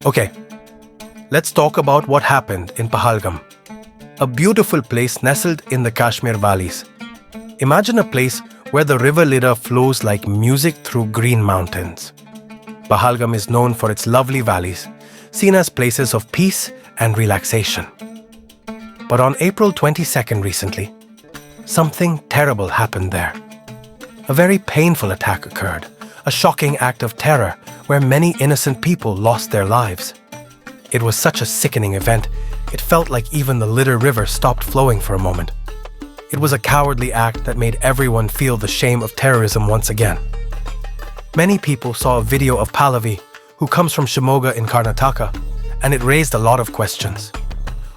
Okay, let's talk about what happened in Pahalgam, a beautiful place nestled in the Kashmir valleys. Imagine a place where the river Lira flows like music through green mountains. Pahalgam is known for its lovely valleys, seen as places of peace and relaxation. But on April 22nd recently, something terrible happened there. A very painful attack occurred, a shocking act of terror where many innocent people lost their lives. It was such a sickening event, it felt like even the Lira River stopped flowing for a moment. It was a cowardly act that made everyone feel the shame of terrorism once again. Many people saw a video of Pallavi, who comes from Shimoga in Karnataka, and it raised a lot of questions.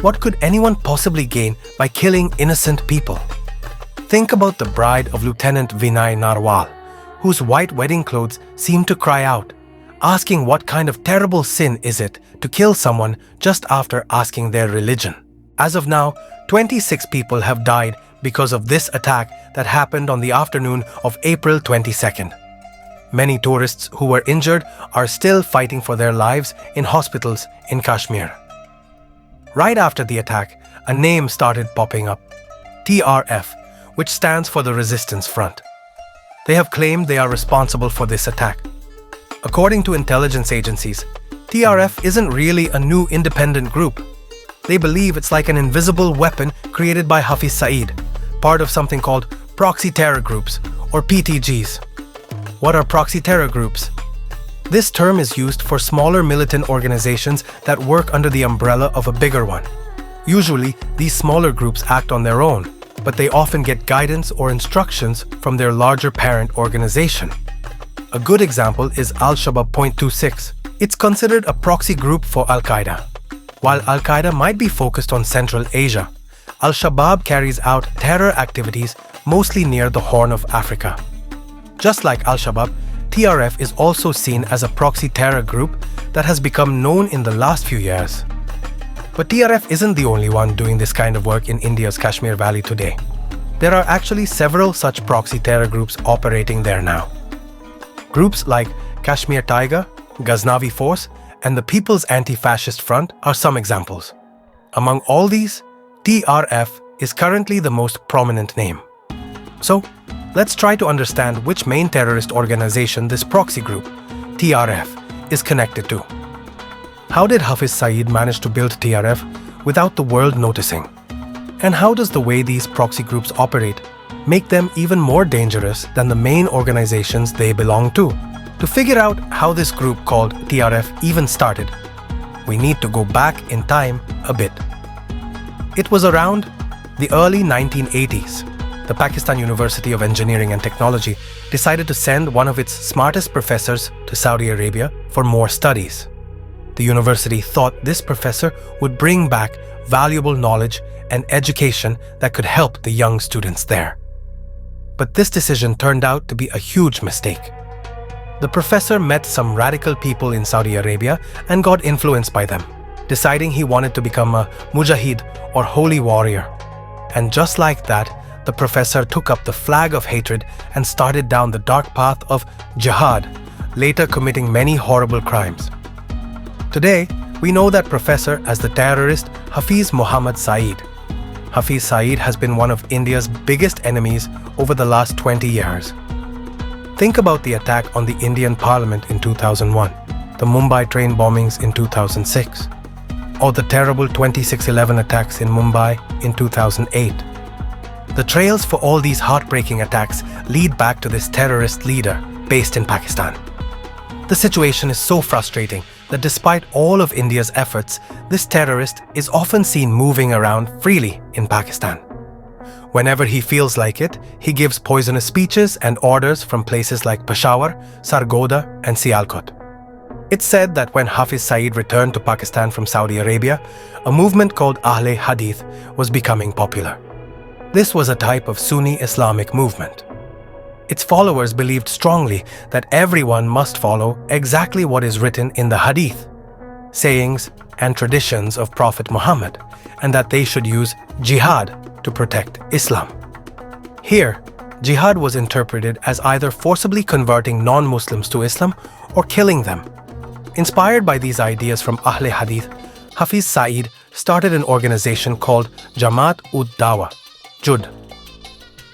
What could anyone possibly gain by killing innocent people? Think about the bride of Lieutenant Vinay Narwal, whose white wedding clothes seemed to cry out, asking what kind of terrible sin is it to kill someone just after asking their religion. As of now, 26 people have died because of this attack that happened on the afternoon of April 22nd. Many tourists who were injured are still fighting for their lives in hospitals in Kashmir. Right after the attack, a name started popping up, TRF, which stands for the Resistance Front. They have claimed they are responsible for this attack. According to intelligence agencies, TRF isn't really a new independent group. They believe it's like an invisible weapon created by Hafiz Saeed, part of something called proxy terror groups, or PTGs. What are proxy terror groups? This term is used for smaller militant organizations that work under the umbrella of a bigger one. Usually, these smaller groups act on their own, but they often get guidance or instructions from their larger parent organization. A good example is Al-Shabaab .26. It's considered a proxy group for Al-Qaeda. While Al-Qaeda might be focused on Central Asia, Al-Shabaab carries out terror activities mostly near the Horn of Africa. Just like Al-Shabaab, TRF is also seen as a proxy terror group that has become known in the last few years. But TRF isn't the only one doing this kind of work in India's Kashmir Valley today. There are actually several such proxy terror groups operating there now. Groups like Kashmir Tiger, Ghaznavi Force, and the People's Anti-Fascist Front are some examples. Among all these, TRF is currently the most prominent name. So, let's try to understand which main terrorist organization this proxy group, TRF, is connected to. How did Hafiz Saeed manage to build TRF without the world noticing? And how does the way these proxy groups operate make them even more dangerous than the main organizations they belong to? To figure out how this group called TRF even started, we need to go back in time a bit. It was around the early 1980s. The Pakistan University of Engineering and Technology decided to send one of its smartest professors to Saudi Arabia for more studies. The university thought this professor would bring back valuable knowledge and education that could help the young students there. But this decision turned out to be a huge mistake. The professor met some radical people in Saudi Arabia and got influenced by them, deciding he wanted to become a mujahid or holy warrior. And just like that, the professor took up the flag of hatred and started down the dark path of jihad, later committing many horrible crimes. Today, we know that professor as the terrorist Hafiz Muhammad Saeed. Hafiz Saeed has been one of India's biggest enemies over the last 20 years. Think about the attack on the Indian Parliament in 2001, the Mumbai train bombings in 2006, or the terrible 26/11 attacks in Mumbai in 2008. The trails for all these heartbreaking attacks lead back to this terrorist leader based in Pakistan. The situation is so frustrating that despite all of India's efforts, this terrorist is often seen moving around freely in Pakistan. Whenever he feels like it, he gives poisonous speeches and orders from places like Peshawar, Sargodha, and Sialkot. It's said that when Hafiz Saeed returned to Pakistan from Saudi Arabia, a movement called Ahle Hadith was becoming popular. This was a type of Sunni Islamic movement. Its followers believed strongly that everyone must follow exactly what is written in the Hadith, sayings and traditions of Prophet Muhammad, and that they should use jihad to protect Islam. Here, jihad was interpreted as either forcibly converting non-Muslims to Islam or killing them. Inspired by these ideas from Ahle Hadith, Hafiz Saeed started an organization called Jamaat-ud-Dawa, JUD.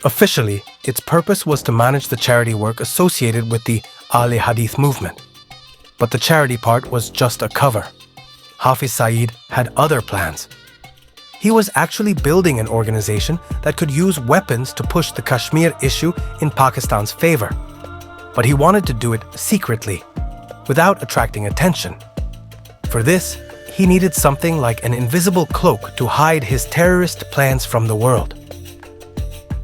Officially, its purpose was to manage the charity work associated with the Ahle Hadith movement. But the charity part was just a cover. Hafiz Saeed had other plans. He was actually building an organization that could use weapons to push the Kashmir issue in Pakistan's favor. But he wanted to do it secretly, without attracting attention. For this, he needed something like an invisible cloak to hide his terrorist plans from the world.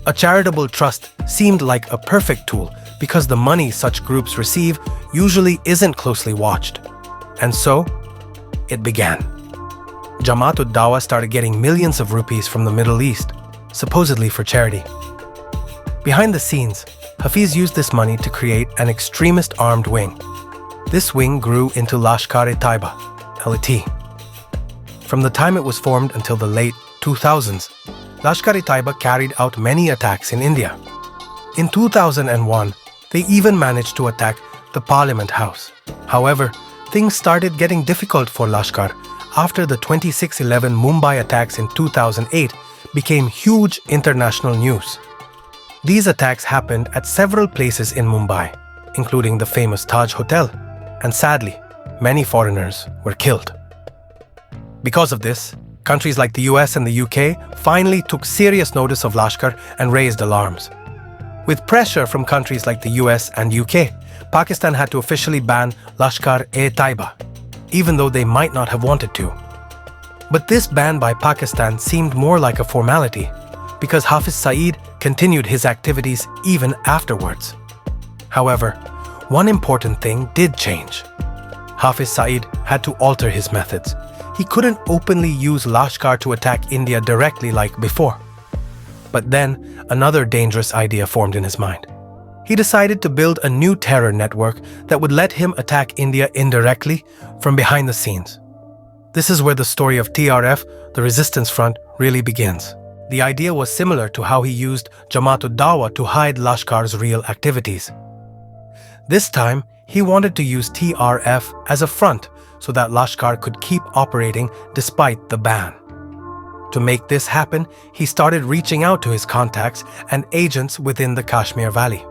A charitable trust seemed like a perfect tool because the money such groups receive usually isn't closely watched. And so, it began. Jamaat-ud-Dawa started getting millions of rupees from the Middle East, supposedly for charity. Behind the scenes, Hafiz used this money to create an extremist armed wing. This wing grew into Lashkar-e-Taiba, LT. From the time it was formed until the late 2000s, Lashkar-e-Taiba carried out many attacks in India. In 2001, they even managed to attack the Parliament House. However, things started getting difficult for Lashkar after the 26/11 Mumbai attacks in 2008 became huge international news. These attacks happened at several places in Mumbai, including the famous Taj Hotel, and sadly, many foreigners were killed. Because of this, countries like the US and the UK finally took serious notice of Lashkar and raised alarms. With pressure from countries like the US and UK, Pakistan had to officially ban Lashkar-e-Taiba, even though they might not have wanted to. But this ban by Pakistan seemed more like a formality, because Hafiz Saeed continued his activities even afterwards. However, one important thing did change. Hafiz Saeed had to alter his methods. He couldn't openly use Lashkar to attack India directly like before. But then, another dangerous idea formed in his mind. He decided to build a new terror network that would let him attack India indirectly from behind the scenes. This is where the story of TRF, the Resistance Front, really begins. The idea was similar to how he used Jamaat-ud-Dawa to hide Lashkar's real activities. This time, he wanted to use TRF as a front so that Lashkar could keep operating despite the ban. To make this happen, he started reaching out to his contacts and agents within the Kashmir Valley.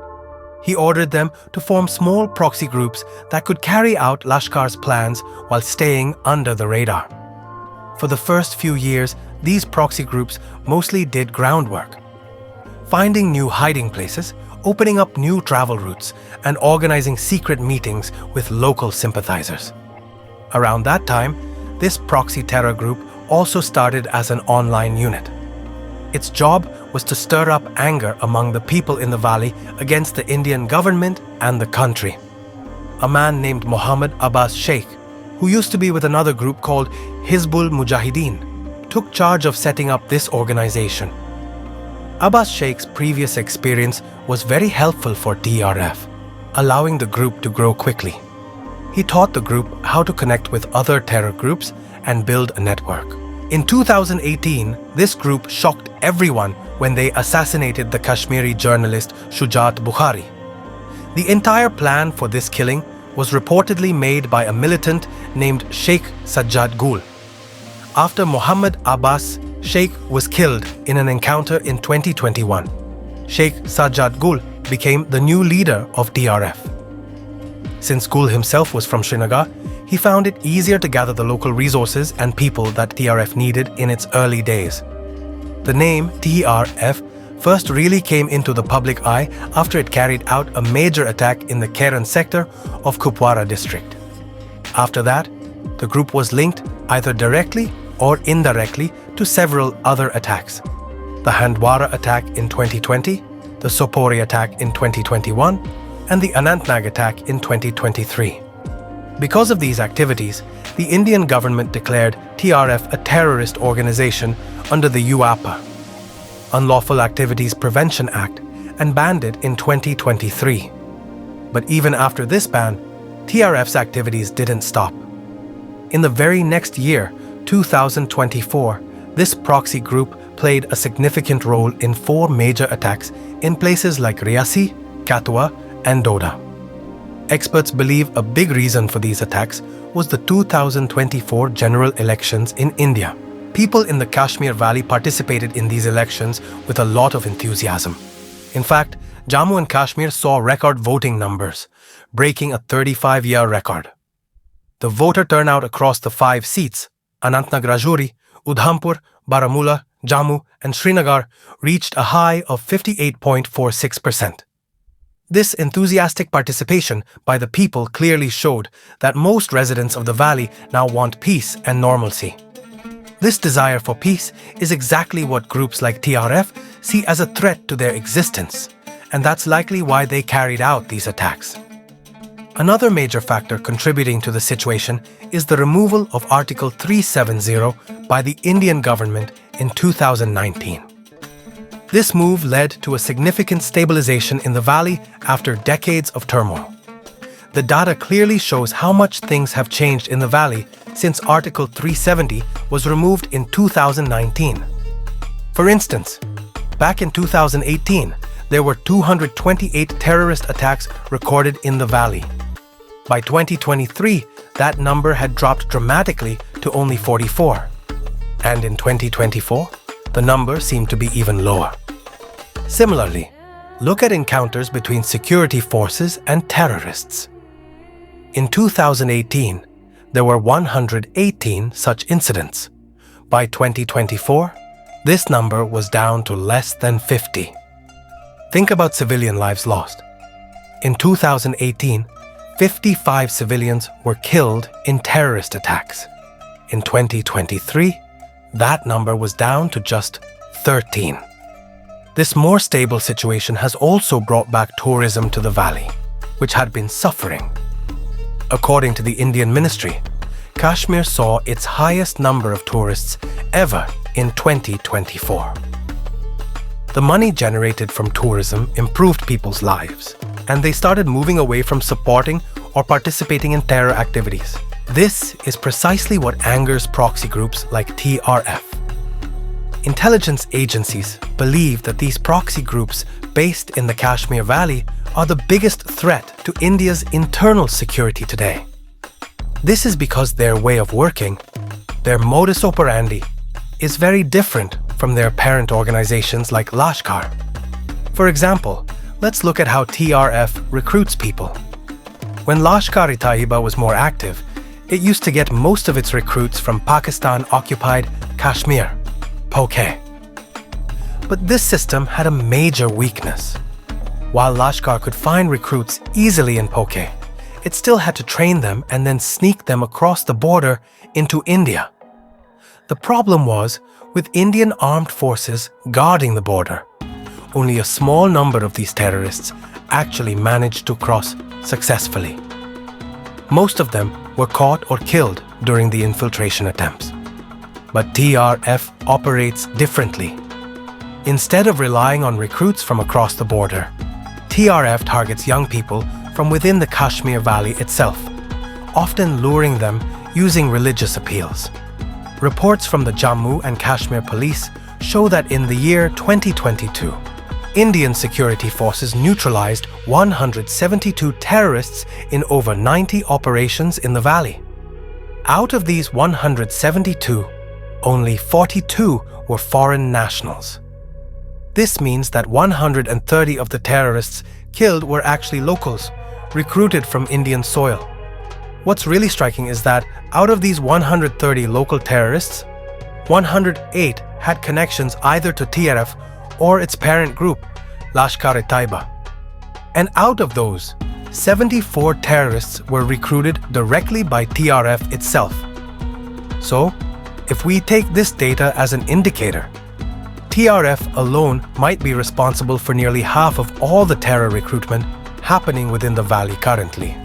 He ordered them to form small proxy groups that could carry out Lashkar's plans while staying under the radar. For the first few years, these proxy groups mostly did groundwork, finding new hiding places, opening up new travel routes, and organizing secret meetings with local sympathizers. Around that time, this proxy terror group also started as an online unit. Its job was to stir up anger among the people in the valley against the Indian government and the country. A man named Muhammad Abbas Sheikh, who used to be with another group called Hizbul Mujahideen, took charge of setting up this organization. Abbas Sheikh's previous experience was very helpful for TRF, allowing the group to grow quickly. He taught the group how to connect with other terror groups and build a network. In 2018, this group shocked everyone when they assassinated the Kashmiri journalist Shujaat Bukhari. The entire plan for this killing was reportedly made by a militant named Sheikh Sajjad Gul. After Muhammad Abbas, Sheikh was killed in an encounter in 2021. Sheikh Sajjad Gul became the new leader of TRF. Since Gul himself was from Srinagar, he found it easier to gather the local resources and people that TRF needed in its early days. The name TRF first really came into the public eye after it carried out a major attack in the Keren sector of Kupwara district. After that, the group was linked either directly or indirectly to several other attacks. The Handwara attack in 2020, the Sopori attack in 2021, and the Anantnag attack in 2023. Because of these activities, the Indian government declared TRF a terrorist organization under the UAPA, Unlawful Activities Prevention Act, and banned it in 2023. But even after this ban, TRF's activities didn't stop. In the very next year, 2024, this proxy group played a significant role in 4 major attacks in places like Riasi, Kathua, and Doda. Experts believe a big reason for these attacks was the 2024 general elections in India. People in the Kashmir Valley participated in these elections with a lot of enthusiasm. In fact, Jammu and Kashmir saw record voting numbers, breaking a 35-year record. The voter turnout across the 5 seats, Anantnag Rajouri, Udhampur, Baramulla, Jammu, and Srinagar, reached a high of 58.46%. This enthusiastic participation by the people clearly showed that most residents of the valley now want peace and normalcy. This desire for peace is exactly what groups like TRF see as a threat to their existence, and that's likely why they carried out these attacks. Another major factor contributing to the situation is the removal of Article 370 by the Indian government in 2019. This move led to a significant stabilization in the valley after decades of turmoil. The data clearly shows how much things have changed in the valley since Article 370 was removed in 2019. For instance, back in 2018, there were 228 terrorist attacks recorded in the valley. By 2023, that number had dropped dramatically to only 44. And in 2024, the number seemed to be even lower. Similarly, look at encounters between security forces and terrorists. In 2018, there were 118 such incidents. By 2024, this number was down to less than 50. Think about civilian lives lost. In 2018, 55 civilians were killed in terrorist attacks. In 2023, that number was down to just 13. This more stable situation has also brought back tourism to the valley, which had been suffering. According to the Indian ministry, Kashmir saw its highest number of tourists ever in 2024. The money generated from tourism improved people's lives, and they started moving away from supporting or participating in terror activities. This is precisely what angers proxy groups like TRF. Intelligence agencies believe that these proxy groups based in the Kashmir Valley are the biggest threat to India's internal security today. This is because their way of working, their modus operandi, is very different from their parent organizations like Lashkar. For example, let's look at how TRF recruits people. When Lashkar-e-Taiba was more active, it used to get most of its recruits from Pakistan-occupied Kashmir, POK. But this system had a major weakness. While Lashkar could find recruits easily in POK, it still had to train them and then sneak them across the border into India. The problem was, with Indian armed forces guarding the border, only a small number of these terrorists actually managed to cross successfully. Most of them were caught or killed during the infiltration attempts. But TRF operates differently. Instead of relying on recruits from across the border, TRF targets young people from within the Kashmir Valley itself, often luring them using religious appeals. Reports from the Jammu and Kashmir police show that in the year 2022, Indian security forces neutralized 172 terrorists in over 90 operations in the valley. Out of these 172, only 42 were foreign nationals. This means that 130 of the terrorists killed were actually locals, recruited from Indian soil. What's really striking is that out of these 130 local terrorists, 108 had connections either to TRF or its parent group, Lashkar-e-Taiba. And out of those, 74 terrorists were recruited directly by TRF itself. So, if we take this data as an indicator, TRF alone might be responsible for nearly half of all the terror recruitment happening within the valley currently.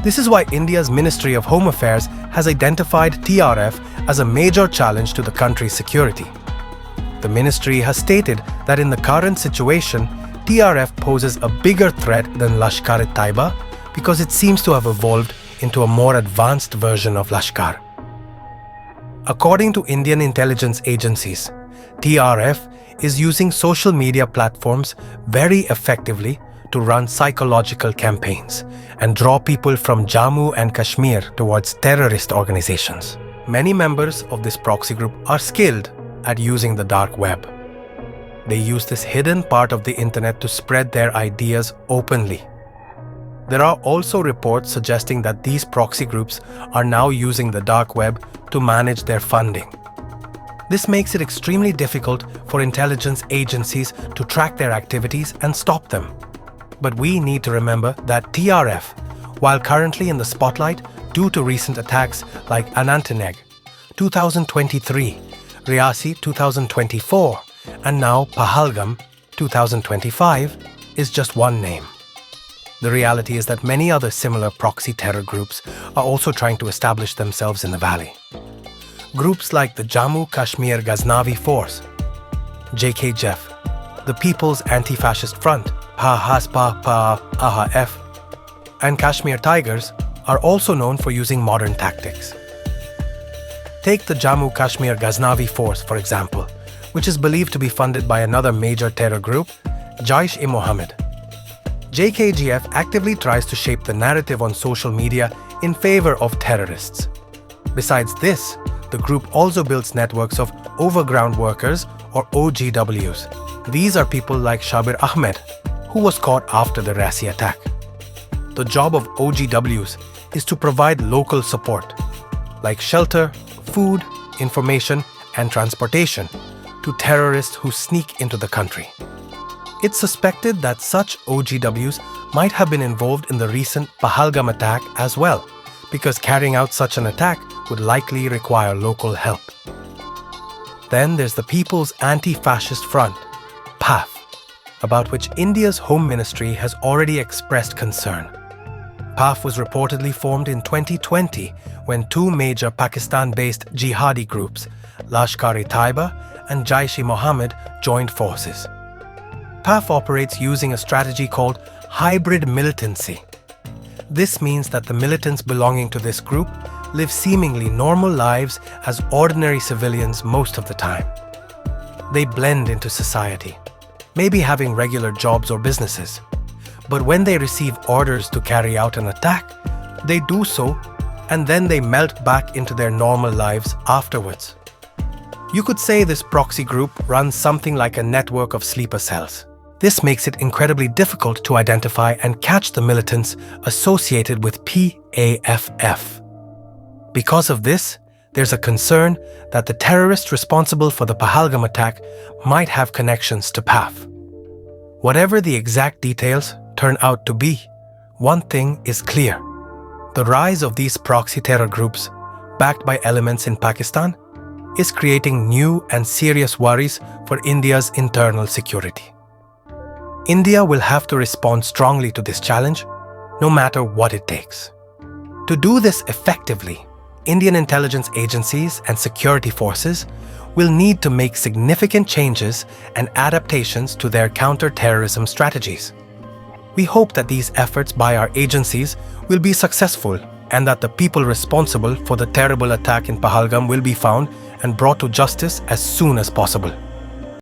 This is why India's Ministry of Home Affairs has identified TRF as a major challenge to the country's security. The ministry has stated that in the current situation, TRF poses a bigger threat than Lashkar-e-Taiba because it seems to have evolved into a more advanced version of Lashkar. According to Indian intelligence agencies, TRF is using social media platforms very effectively to run psychological campaigns and draw people from Jammu and Kashmir towards terrorist organizations. Many members of this proxy group are skilled at using the dark web. They use this hidden part of the internet to spread their ideas openly. There are also reports suggesting that these proxy groups are now using the dark web to manage their funding. This makes it extremely difficult for intelligence agencies to track their activities and stop them. But we need to remember that TRF, while currently in the spotlight due to recent attacks like Anantnag 2023, Riyasi 2024, and now Pahalgam 2025, is just one name. The reality is that many other similar proxy terror groups are also trying to establish themselves in the valley. Groups like the Jammu Kashmir Ghaznavi Force, JKJF, the People's Anti-Fascist Front, PAHF, and Kashmir Tigers are also known for using modern tactics. Take the Jammu Kashmir Ghaznavi Force, for example, which is believed to be funded by another major terror group, Jaish-e-Mohammed. JKGF actively tries to shape the narrative on social media in favor of terrorists. Besides this, the group also builds networks of overground workers or OGWs. These are people like Shabir Ahmed, who was caught after the Riyasi attack. The job of OGWs is to provide local support, like shelter, food, information, and transportation to terrorists who sneak into the country. It's suspected that such OGWs might have been involved in the recent Pahalgam attack as well, because carrying out such an attack would likely require local help. Then there's the People's Anti-Fascist Front, PAF, about which India's Home Ministry has already expressed concern. PAF was reportedly formed in 2020 when two major Pakistan-based jihadi groups, Lashkar-e-Taiba and Jaish-e-Mohammed, joined forces. PAF operates using a strategy called hybrid militancy. This means that the militants belonging to this group live seemingly normal lives as ordinary civilians most of the time. They blend into society, maybe having regular jobs or businesses. But when they receive orders to carry out an attack, they do so, and then they melt back into their normal lives afterwards. You could say this proxy group runs something like a network of sleeper cells. This makes it incredibly difficult to identify and catch the militants associated with PAFF. Because of this, there's a concern that the terrorists responsible for the Pahalgam attack might have connections to PAF. Whatever the exact details turn out to be, one thing is clear. The rise of these proxy terror groups, backed by elements in Pakistan, is creating new and serious worries for India's internal security. India will have to respond strongly to this challenge, no matter what it takes. To do this effectively, Indian intelligence agencies and security forces will need to make significant changes and adaptations to their counter-terrorism strategies. We hope that these efforts by our agencies will be successful and that the people responsible for the terrible attack in Pahalgam will be found and brought to justice as soon as possible.